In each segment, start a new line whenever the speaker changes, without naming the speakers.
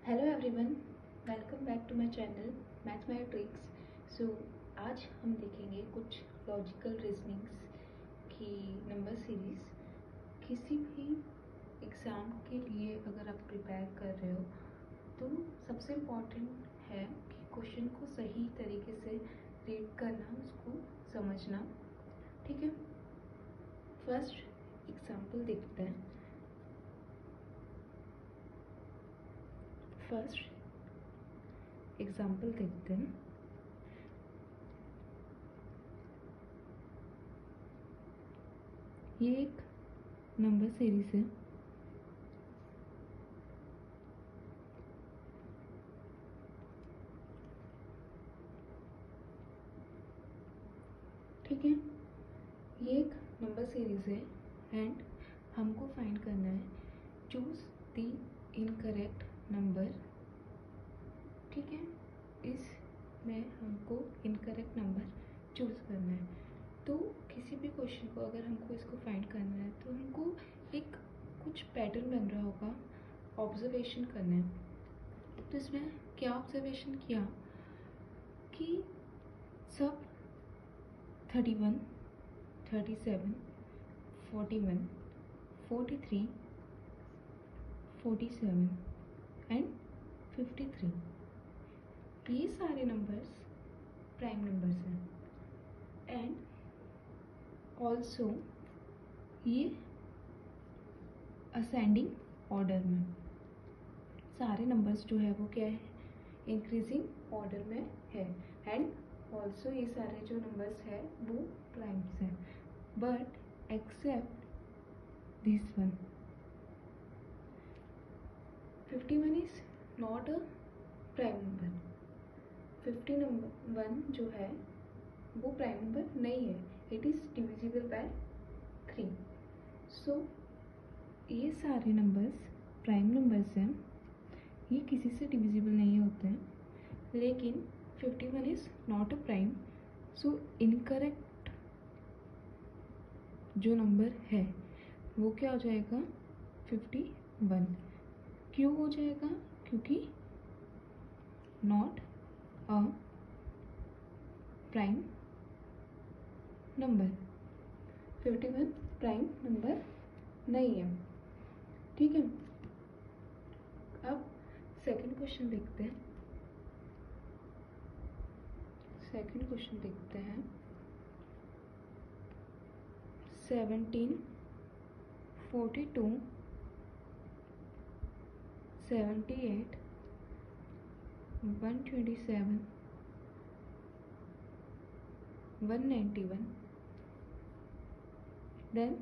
Hello everyone, welcome back to my channel mathematics. So आज हम देखेंगे कुछ लॉजिकल रीजनिंग्स की नंबर सीरीज। किसी भी एग्ज़ाम के लिए अगर आप प्रिपेयर कर रहे हो तो सबसे इम्पॉर्टेंट है कि क्वेश्चन को सही तरीके से रीड करना, उसको समझना। ठीक है, फर्स्ट एग्जाम्पल देखते हैं। फर्स्ट एग्जाम्पल देखते हैं। ये एक नंबर सीरीज है। ठीक है, ये एक नंबर सीरीज है एंड हमको फाइंड करना है चूज द इनकरेक्ट नंबर। ठीक है, इसमें हमको इनकरेक्ट नंबर चूज करना है। तो किसी भी क्वेश्चन को अगर हमको इसको फाइंड करना है तो हमको एक कुछ पैटर्न बन रहा होगा, ऑब्जर्वेशन करना है। तो इसमें क्या ऑब्जर्वेशन किया कि सब 31, 37, 41, 43, 47 एंड 53, ये सारे नंबर्स प्राइम नंबर्स हैं। एंड ऑल्सो ये असेंडिंग ऑर्डर में सारे नंबर्स जो है वो क्या है, इंक्रीजिंग ऑर्डर में है। एंड ऑल्सो ये सारे जो नंबर्स है वो प्राइम्स हैं, but except this one 51 is not a prime number. 51 जो है वो प्राइम नंबर नहीं है, it is divisible by 3। So ये सारे नंबर्स प्राइम नंबर्स हैं, ये किसी से डिविजिबल नहीं होते हैं। लेकिन 51 is not a prime, so incorrect जो नंबर है वो क्या हो जाएगा, 51। क्यों हो जाएगा, क्योंकि not a prime number, 51 prime number नहीं है। ठीक है, अब सेकंड क्वेश्चन देखते हैं। सेकंड क्वेश्चन देखते हैं। 17, 42, 78, 127, 191, then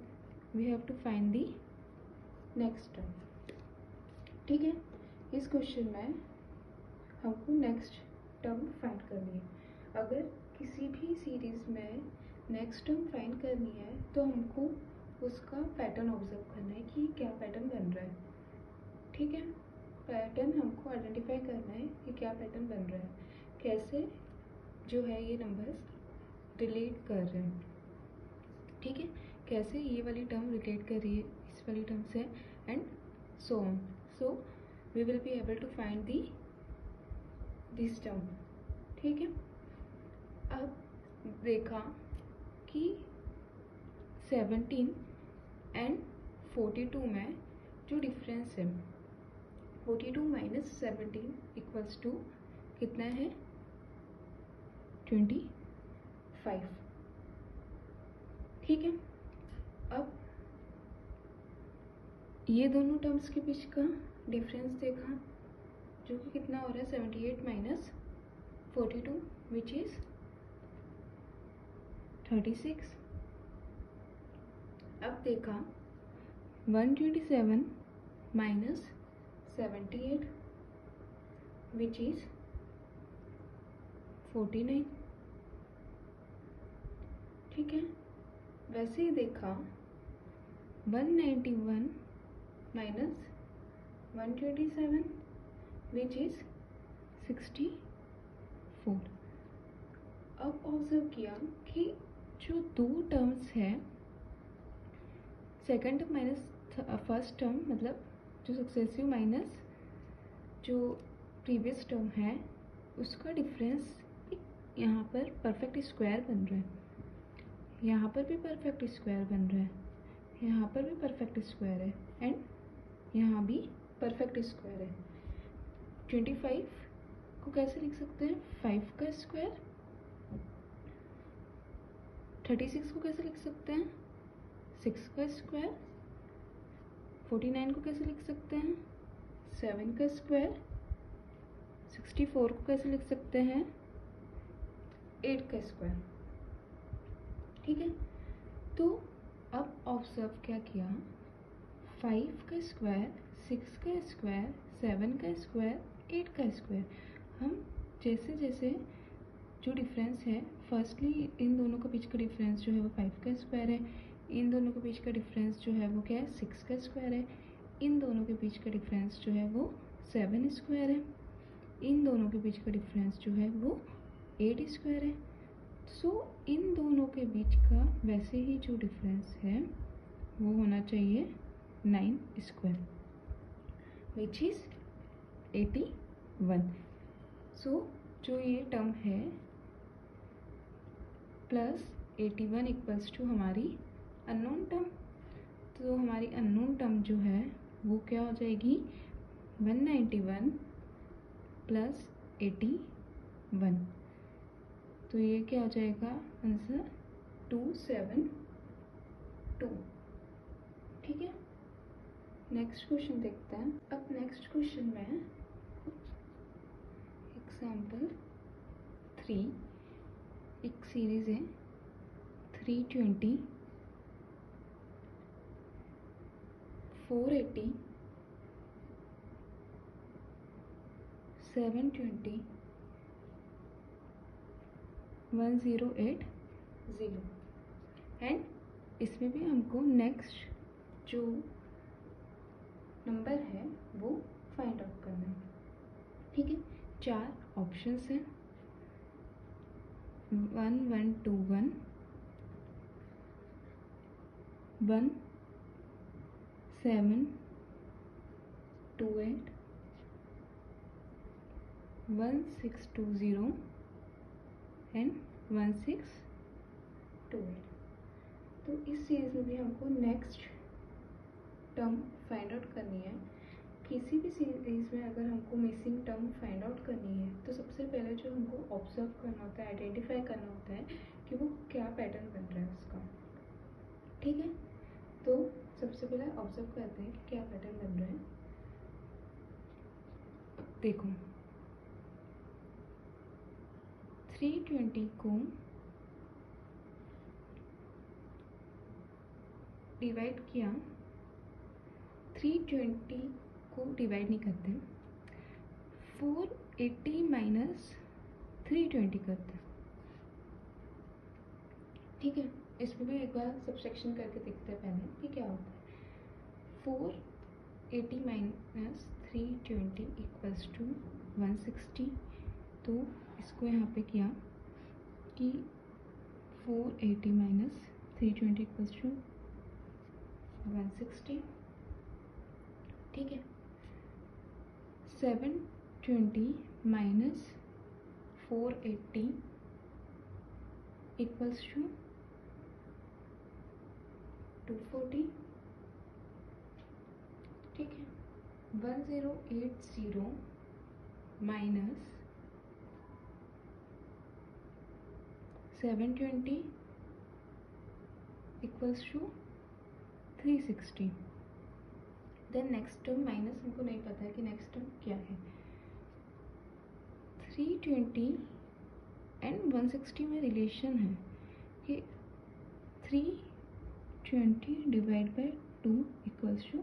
we have to find the next term। ठीक है, इस क्वेश्चन में हमको नेक्स्ट टर्म फाइंड करनी है। अगर किसी भी सीरीज में नेक्स्ट टर्म फाइंड करनी है तो हमको उसका पैटर्न ऑब्जर्व करना है कि क्या पैटर्न बन रहा है। ठीक है, पैटर्न हमको आइडेंटिफाई करना है कि क्या पैटर्न बन रहा है, कैसे जो है ये नंबर्स रिलेट कर रहे हैं। ठीक है, कैसे ये वाली टर्म रिलेट कर रही है इस वाली टर्म से, and so on. So we will be able to find the this term. ठीक है, अब देखा कि 17 एंड 42 में जो डिफरेंस है, 42 माइनस 17 इक्वल्स टू कितना है, 25। ठीक है, अब ये दोनों टर्म्स के बीच का डिफरेंस देखा जो कि कितना हो रहा है, 78 माइनस 42 विच इज 36। अब देखा 127 माइनस 78 विच इज 49। ठीक है, वैसे ही देखा 191 माइनस 127 विच इज 64। अब ऑब्जर्व किया कि जो दो टर्म्स है, second term minus first term, मतलब जो सक्सेसिव माइनस जो प्रीवियस टर्म है उसका डिफरेंस यहाँ पर परफेक्ट स्क्वायर बन रहा है, यहाँ पर भी परफेक्ट स्क्वायर बन रहा है, यहाँ पर भी परफेक्ट स्क्वायर है एंड यहाँ भी परफेक्ट स्क्वायर है। 25 को कैसे लिख सकते हैं? 5 का स्क्वायर। 36 को कैसे लिख सकते हैं? 6 का स्क्वायर। 49 को कैसे लिख सकते हैं? 7 का स्क्वायर। 64 को कैसे लिख सकते हैं? 8 का स्क्वायर। ठीक है, तो अब ऑब्जर्व क्या किया, 5 का स्क्वायर, 6 का स्क्वायर, 7 का स्क्वायर, 8 का स्क्वायर। हम जैसे जैसे जो डिफरेंस है, फर्स्टली इन दोनों के बीच का डिफरेंस जो है वो 5 का स्क्वायर है, इन दोनों के बीच का डिफरेंस जो है वो क्या है? 6 का स्क्वायर है, इन दोनों के बीच का डिफरेंस जो है वो 7 स्क्वायर है, इन दोनों के बीच का डिफरेंस जो है वो 8 स्क्वायर है। सो इन दोनों के बीच का वैसे ही जो डिफरेंस है वो होना चाहिए 9 स्क्वायर, विच इज 81। सो जो ये टर्म है प्लस 81 इक्वल्स टू हमारी अननोन टर्म। तो हमारी अननोन टर्म जो है वो क्या हो जाएगी? 191 प्लस 81। तो ये क्या हो जाएगा आंसर? 272। ठीक है, नेक्स्ट क्वेश्चन देखते हैं। अब नेक्स्ट क्वेश्चन में एग्जाम्पल 3, एक सीरीज है 320, 480, 720, 1080 एंड इसमें भी हमको नेक्स्ट जो नंबर है वो फाइंड आउट करना है। ठीक है, 4 ऑप्शंस हैं, 1121, 1728, 1620 एंड 1628। तो इस सीरीज में भी हमको नेक्स्ट टर्म फाइंड आउट करनी है। किसी भी सीरीज में अगर हमको मिसिंग टर्म फाइंड आउट करनी है तो सबसे पहले जो हमको ऑब्जर्व करना होता है, आइडेंटिफाई करना होता है कि वो क्या पैटर्न बन रहा है उसका। ठीक है, तो सबसे पहले ऑब्जर्व करते हैं कि क्या पैटर्न बन रहा है। देखो 320 को डिवाइड किया, 320 को डिवाइड नहीं करते, 480 माइनस 320 करते। ठीक है, इसमें भी एक बार सब्सट्रैक्शन करके देखते हैं पहले कि क्या होता है। 480 माइनस 320 इक्वल्स टू 160। तो इसको यहाँ पे किया कि 480 माइनस 320 इक्वल्स टू 160। ठीक है, 720 माइनस 480 इक्वल्स टू 240। ठीक है, 1080 minus 720 equals to 360। Then next term minus, हमको नहीं पता है कि नेक्स्ट टर्म क्या है। 320 एंड 160 में रिलेशन है कि 320 डिवाइड बाई 2 इक्वल्स टू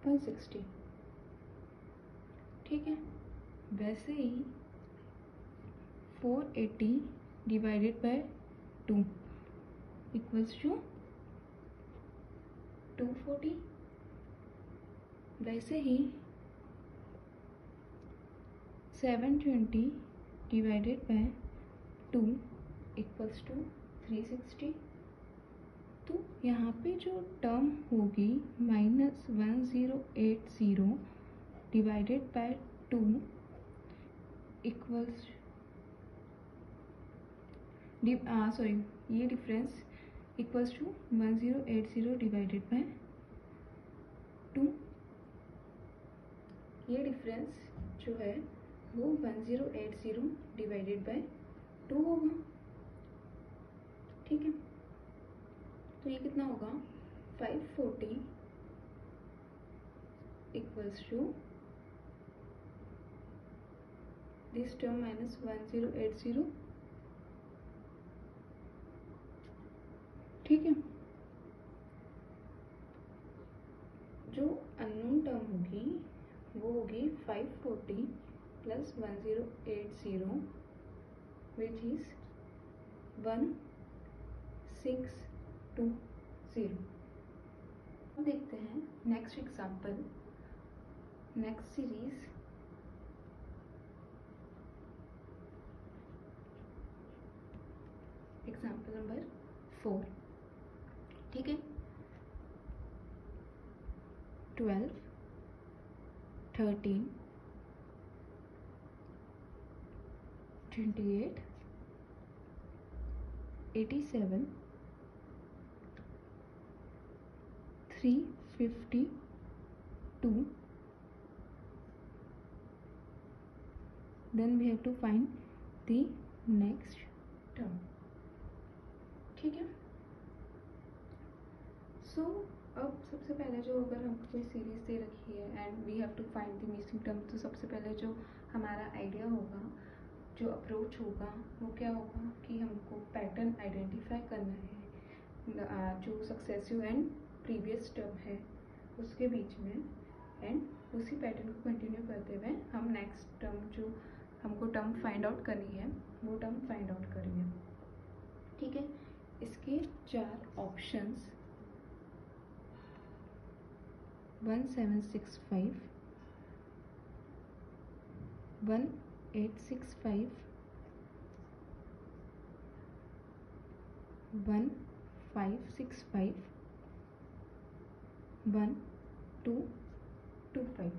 160। ठीक है, वैसे ही 480 डिवाइडेड बाय 2 इक्वल्स टू 240। वैसे ही 720 डिवाइडेड बाय 2 इक्वल्स टू 360। तो यहाँ पे जो टर्म होगी -1080 डिवाइडेड बाय 2 इक्वल्स ये difference equals to 1080 divided by 2। ये डिफरेंस जो है वो 1080 डिवाइडेड बाय 2 होगा। ठीक है, तो ये कितना होगा 540 equals to this term minus 1080। ठीक है, जो अननोन टर्म होगी वो होगी 540 प्लस 1080 विच इज 1620। अब देखते हैं next example, next series. Example number 4। ठीक है, 12, 13, 28, 87, 352. Then we have to find the next term. ठीक है, सो अब सबसे पहले जो अगर हमको कोई सीरीज दे रखी है and we have to find the missing term, तो सबसे पहले जो हमारा आइडिया होगा, जो अप्रोच होगा वो क्या होगा कि हमको पैटर्न आइडेंटिफाई करना है जो सक्सेसिव एंड प्रीवियस टर्म है उसके बीच में, एंड उसी पैटर्न को कंटिन्यू करते हुए हम नेक्स्ट टर्म जो हमको टर्म फाइंड आउट करनी है वो टर्म फाइंड आउट करेंगे। ठीक है, इसके 4 ऑप्शंस 1765, 1865, 1565, 1225।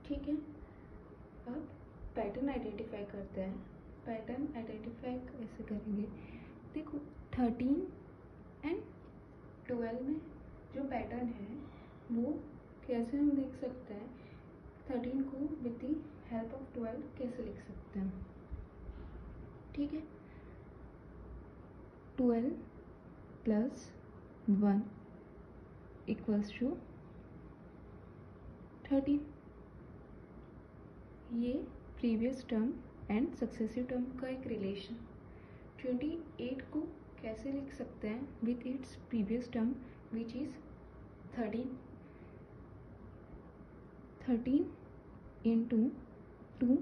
ठीक है, अब पैटर्न आइडेंटिफाई करते हैं। पैटर्न आइडेंटिफाई कैसे करेंगे, देखो 13 एंड 12 में जो पैटर्न है वो कैसे हम देख सकते हैं, 13 को विद द हेल्प ऑफ 12 कैसे लिख सकते हैं। ठीक है, 12 प्लस 1 इक्वल्स टू 13। ये previous term and successive term का एक रिलेशन। 28 को कैसे लिख सकते हैं with its previous term which is 13। 13 into 2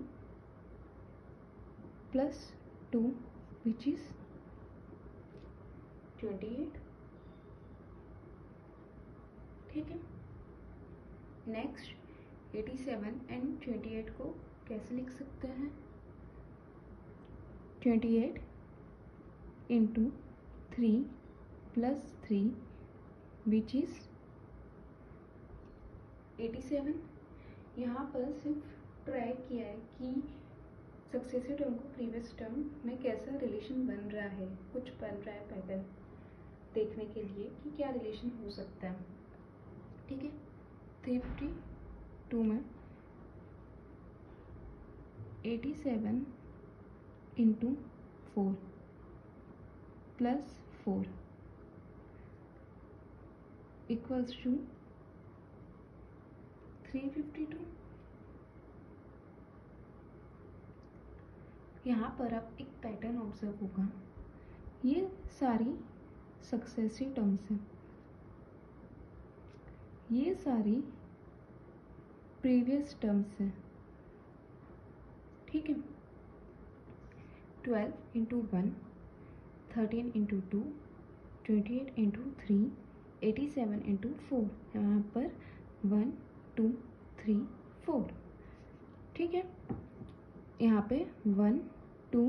plus 2 which is 28। ठीक है, नेक्स्ट 87 एंड 28 को कैसे लिख सकते हैं, 28 इंटू 3 प्लस 3 विच इज 87। यहाँ पर सिर्फ ट्राई किया है कि सक्सेसिव टर्म को प्रीवियस टर्म में कैसा रिलेशन बन रहा है, कुछ बन रहा है पैटर्न देखने के लिए कि क्या रिलेशन हो सकता है। ठीक है, 352 में 87 इंटू 4 प्लस 4 इक्वल्स टू 352। यहाँ पर आप एक पैटर्न ऑब्जर्व होगा, ये सारी सक्सेसिव टर्म्स हैं, ये सारी प्रीवियस टर्म्स हैं। ठीक है, 12 इंटू 1, 13 इंटू 2, 28 इंटू 3, 87 इंटू 4, यहाँ पर 1 2 3 4। ठीक है, यहाँ पे 1 2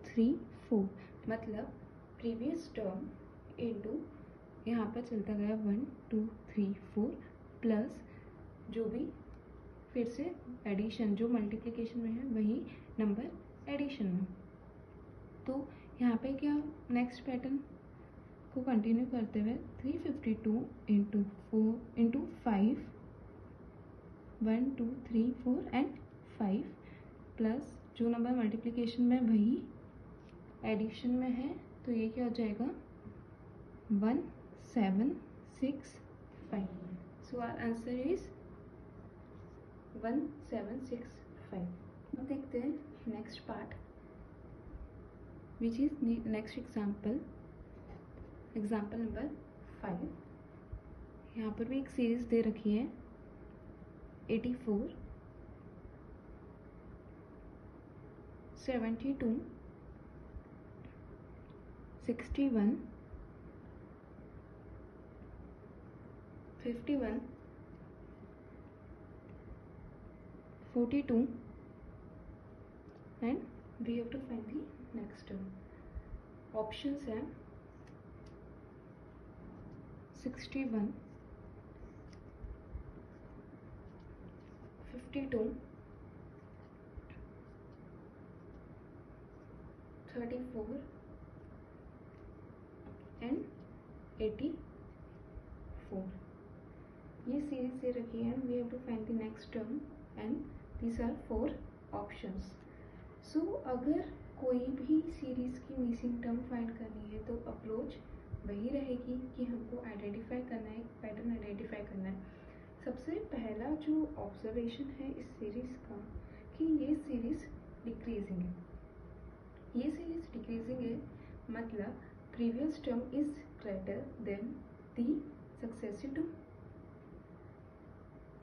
3 4 मतलब प्रीवियस टर्म इंटू यहाँ पर चलता गया 1 2 3 4 प्लस जो भी फिर से एडिशन, जो मल्टीप्लिकेशन में है वही नंबर एडिशन में। तो यहाँ पे क्या, नेक्स्ट पैटर्न को कंटिन्यू करते हुए 352 इंटू 4 इंटू 5, 1 2 3 4 एंड 5, प्लस जो नंबर मल्टीप्लिकेशन में वही एडिशन में है, तो ये क्या हो जाएगा 1765। So our answer is 1765। अब देखते हैं next part which is next example number 5। यहाँ पर भी एक सीरीज दे रखी है 84, 72, 61, 51, 42 and we have to find the next term. Options है 61, 52, 34 and 84. ये सीरीज दे रखी है, we have to find the next term and these are 4 options. So अगर कोई भी सीरीज की मिसिंग टर्म फाइंड करनी है तो अप्रोच वही रहेगी कि हमको आइडेंटिफाई करना है, एक पैटर्न आइडेंटिफाई करना है। सबसे पहला जो ऑब्जर्वेशन है इस सीरीज का कि ये सीरीज डिक्रीजिंग है। ये सीरीज डिक्रीजिंग है मतलब previous term is greater than the successive term,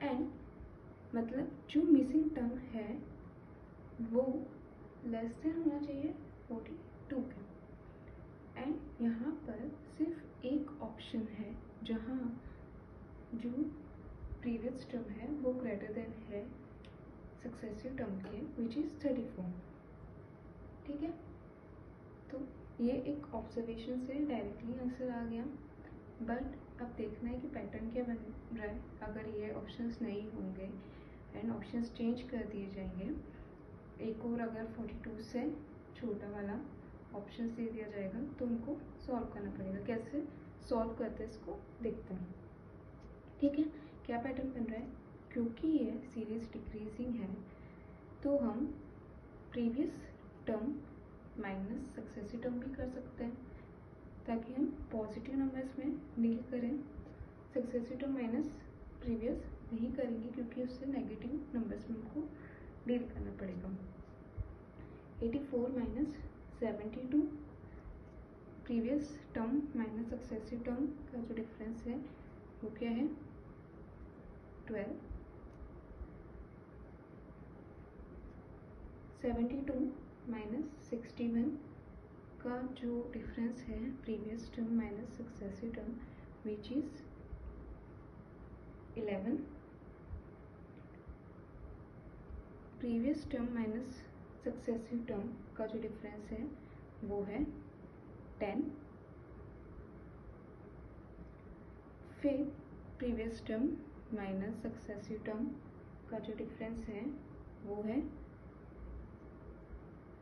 and मतलब जो मिसिंग टर्म है वो लेस देन होना चाहिए 42 के। एंड यहाँ पर सिर्फ एक ऑप्शन है जहाँ जो प्रीवियस टर्म है वो ग्रेटर देन है सक्सेसिव टर्म के, विच इज़ 34। ठीक है, तो ये एक ऑब्जर्वेशन से डायरेक्टली आंसर आ गया, बट अब देखना है कि पैटर्न क्या बन रहा है। अगर ये ऑप्शंस नहीं होंगे एंड ऑप्शंस चेंज कर दिए जाएंगे, एक और अगर 42 से छोटा वाला ऑप्शन दे दिया जाएगा तो उनको सॉल्व करना पड़ेगा। कैसे सॉल्व करते हैं इसको देखते हैं। ठीक है, क्या पैटर्न बन रहा है, क्योंकि ये सीरीज डिक्रीजिंग है तो हम previous term minus successive term भी कर सकते हैं ताकि हम पॉजिटिव नंबर्स में डील करें। सक्सेसिव टर्म माइनस प्रीवियस नहीं करेंगे क्योंकि उससे नेगेटिव नंबर्स में हमको डील करना पड़ेगा। 84 minus 72, previous term minus successive term का जो डिफरेंस है वो क्या है 12। 72 माइनस 61 का जो डिफरेंस है previous term minus successive term which is 11। Previous term minus successive term का जो डिफरेंस है वो है 10। फिर previous term minus successive term का जो डिफरेंस है वो है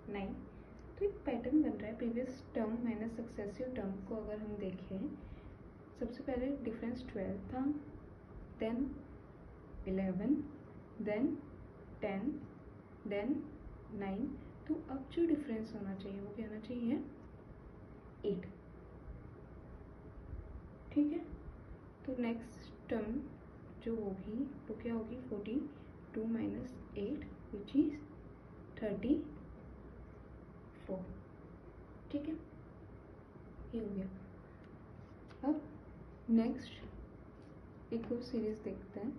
9। तो एक पैटर्न बन रहा है, previous term minus successive term को अगर हम देखें, सबसे पहले डिफरेंस 12 था, देन 11, देन 10, देन 9। तो अब जो डिफरेंस होना चाहिए वो क्या होना चाहिए 8। ठीक है, तो नेक्स्ट टर्म जो होगी वो क्या होगी 42 माइनस 8 विच इज 34। ठीक है, ये हो गया। अब नेक्स्ट एक और सीरीज देखते हैं।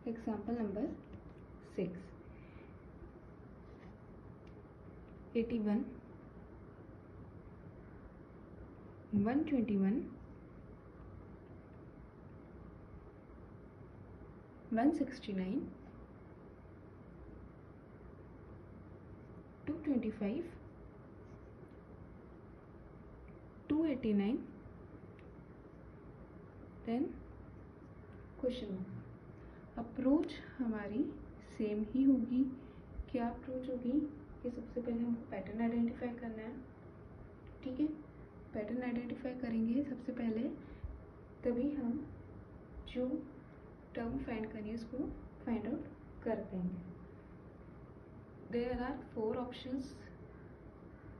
Example number 6। 81, 121, 169, 225, 289, then क्वेश्चन में अप्रोच हमारी सेम ही होगी। क्या अप्रोच होगी कि सबसे पहले हमको पैटर्न आइडेंटिफाई करना है, ठीक है। पैटर्न आइडेंटिफाई करेंगे सबसे पहले, तभी हम जो टर्म फाइंड करनी है उसको फाइंड आउट कर देंगे। There are 4 options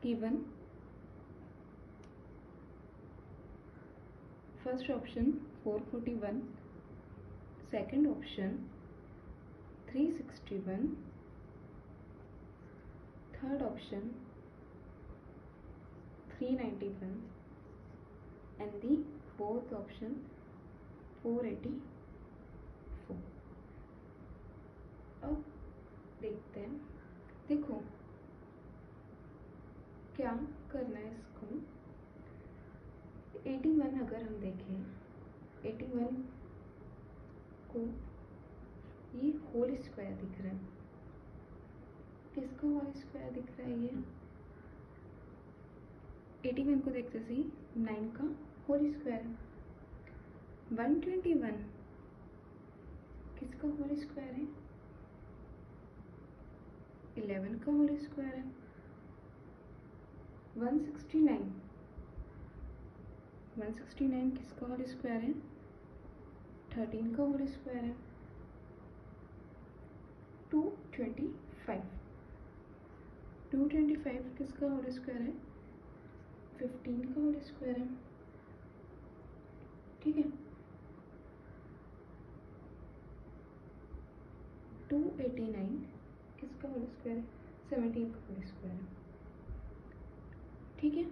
given. First option 441, second option 361, third option 391 and the fourth option 484। अब देखते हैं, देखो क्या करना है इसको। 81 अगर हम देखें, 81 को ये होल स्क्वायर दिख रहा है, किसका होल स्क्वायर दिख रहा है? ये 81 को देखते सी 9 का होल स्क्वायर है। 121 किसका होल स्क्वायर है? 11 का होल स्क्वायर है। 169 किसका होल स्क्वायर है? 13 का होल स्क्वायर है। 225 किसका होल स्क्वायर है? 15 का होल स्क्वायर है, ठीक है। 289 किसका होल स्क्वायर है? 17 का होल स्क्वायर है, ठीक है।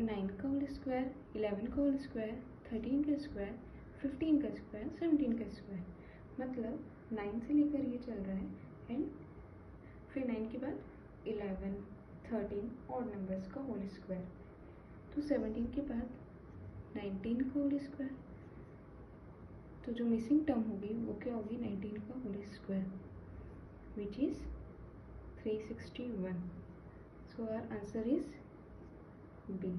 9 का होल स्क्वायर, 11 का होल स्क्वायर, 13 का स्क्वायर, 15 का स्क्वायर, 17 का स्क्वायर। मतलब 9 से लेकर ये चल रहा है एंड फिर 9 के बाद 11, 13 ऑड नंबर्स का होल स्क्वायर। तो 17 के बाद 19 का होल स्क्वायर। तो जो मिसिंग टर्म होगी वो क्या होगी? 19 का whole square, which is 361। So our answer is B.